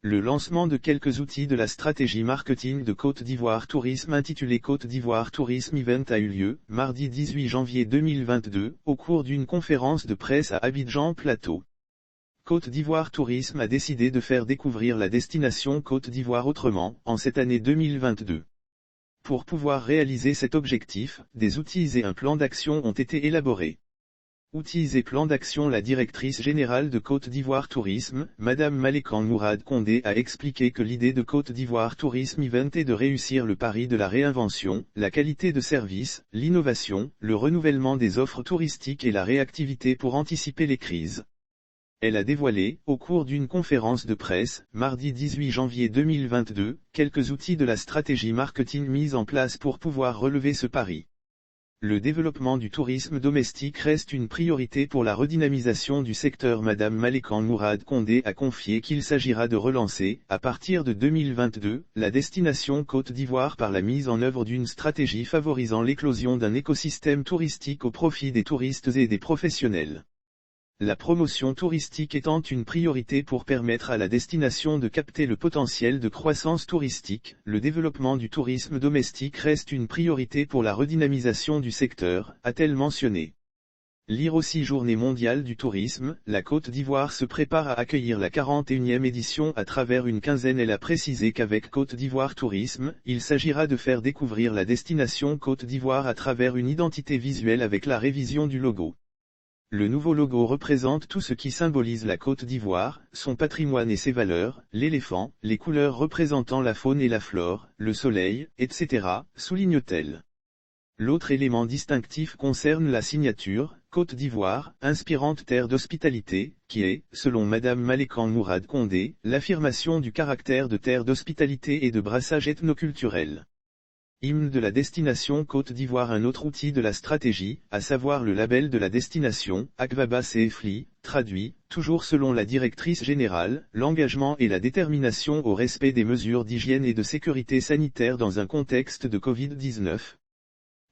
Le lancement de quelques outils de la stratégie marketing de Côte d'Ivoire Tourisme intitulé Côte d'Ivoire Tourisme Event a eu lieu, mardi 18 janvier 2022, au cours d'une conférence de presse à Abidjan Plateau. Côte d'Ivoire Tourisme a décidé de faire découvrir la destination Côte d'Ivoire autrement, en cette année 2022. Pour pouvoir réaliser cet objectif, des outils et un plan d'action ont été élaborés. Outils et plans d'action. La directrice générale de Côte d'Ivoire Tourisme, Madame Malékan Mourad Condé, a expliqué que l'idée de Côte d'Ivoire Tourisme Event est de réussir le pari de la réinvention, la qualité de service, l'innovation, le renouvellement des offres touristiques et la réactivité pour anticiper les crises. Elle a dévoilé, au cours d'une conférence de presse, mardi 18 janvier 2022, quelques outils de la stratégie marketing mise en place pour pouvoir relever ce pari. Le développement du tourisme domestique reste une priorité pour la redynamisation du secteur. Madame Malékan Mourad Condé a confié qu'il s'agira de relancer, à partir de 2022, la destination Côte d'Ivoire par la mise en œuvre d'une stratégie favorisant l'éclosion d'un écosystème touristique au profit des touristes et des professionnels. La promotion touristique étant une priorité pour permettre à la destination de capter le potentiel de croissance touristique, le développement du tourisme domestique reste une priorité pour la redynamisation du secteur, a-t-elle mentionné. Lire aussi. Journée mondiale du tourisme, la Côte d'Ivoire se prépare à accueillir la 41e édition à travers une quinzaine. Elle a précisé qu'avec Côte d'Ivoire Tourisme, il s'agira de faire découvrir la destination Côte d'Ivoire à travers une identité visuelle avec la révision du logo. Le nouveau logo représente tout ce qui symbolise la Côte d'Ivoire, son patrimoine et ses valeurs, l'éléphant, les couleurs représentant la faune et la flore, le soleil, etc., souligne-t-elle. L'autre élément distinctif concerne la signature, Côte d'Ivoire, inspirante terre d'hospitalité, qui est, selon Madame Malékan Mourad Condé, l'affirmation du caractère de terre d'hospitalité et de brassage ethnoculturel. Hymne de la destination Côte d'Ivoire. Un autre outil de la stratégie, à savoir le label de la destination, Akvaba CFLI, traduit, toujours selon la directrice générale, l'engagement et la détermination au respect des mesures d'hygiène et de sécurité sanitaire dans un contexte de Covid-19.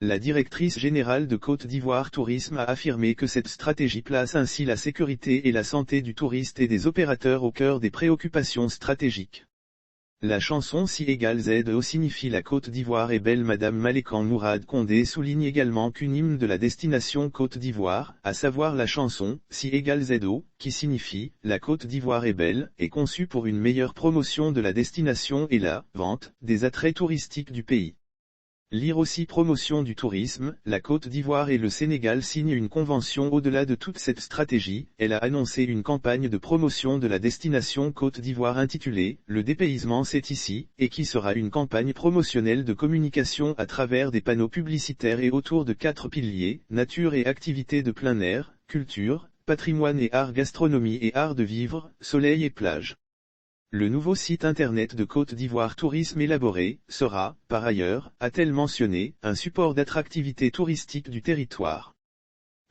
La directrice générale de Côte d'Ivoire Tourisme a affirmé que cette stratégie place ainsi la sécurité et la santé du touriste et des opérateurs au cœur des préoccupations stratégiques. La chanson Si égale ZO signifie la Côte d'Ivoire est belle. Madame Malékan Mourad Condé souligne également qu'une hymne de la destination Côte d'Ivoire, à savoir la chanson Si égale ZO, qui signifie la Côte d'Ivoire est belle, est conçue pour une meilleure promotion de la destination et la vente des attraits touristiques du pays. Lire aussi. Promotion du tourisme, la Côte d'Ivoire et le Sénégal signent une convention. Au-delà de toute cette stratégie, elle a annoncé une campagne de promotion de la destination Côte d'Ivoire intitulée « Le dépaysement c'est ici » et qui sera une campagne promotionnelle de communication à travers des panneaux publicitaires et autour de 4 piliers, nature et activités de plein air, culture, patrimoine et art, gastronomie et art de vivre, soleil et plage. Le nouveau site internet de Côte d'Ivoire Tourisme élaboré, sera, par ailleurs, a-t-elle mentionné, un support d'attractivité touristique du territoire.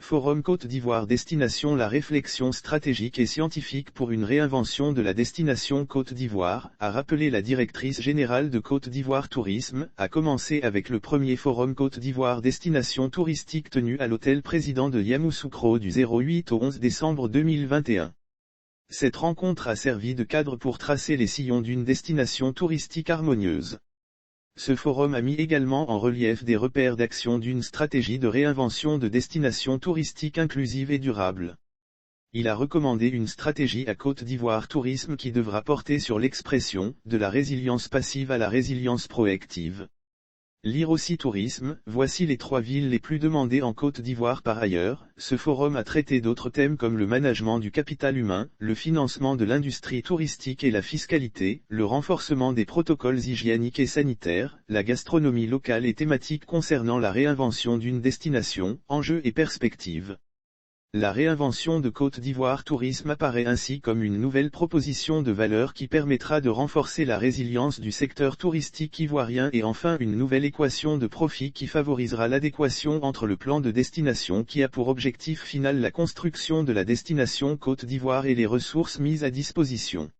Forum Côte d'Ivoire Destination. La réflexion stratégique et scientifique pour une réinvention de la destination Côte d'Ivoire, a rappelé la directrice générale de Côte d'Ivoire Tourisme, a commencé avec le premier Forum Côte d'Ivoire Destination touristique tenu à l'hôtel Président de Yamoussoukro du 08 au 11 décembre 2021. Cette rencontre a servi de cadre pour tracer les sillons d'une destination touristique harmonieuse. Ce forum a mis également en relief des repères d'action d'une stratégie de réinvention de destination touristique inclusive et durable. Il a recommandé une stratégie à Côte d'Ivoire Tourisme qui devra porter sur l'expression de la résilience passive à la résilience proactive. Lire aussi. Tourisme, voici les 3 villes les plus demandées en Côte d'Ivoire. Par ailleurs, ce forum a traité d'autres thèmes comme le management du capital humain, le financement de l'industrie touristique et la fiscalité, le renforcement des protocoles hygiéniques et sanitaires, la gastronomie locale et thématiques concernant la réinvention d'une destination, enjeux et perspectives. La réinvention de Côte d'Ivoire Tourisme apparaît ainsi comme une nouvelle proposition de valeur qui permettra de renforcer la résilience du secteur touristique ivoirien et enfin une nouvelle équation de profit qui favorisera l'adéquation entre le plan de destination qui a pour objectif final la construction de la destination Côte d'Ivoire et les ressources mises à disposition.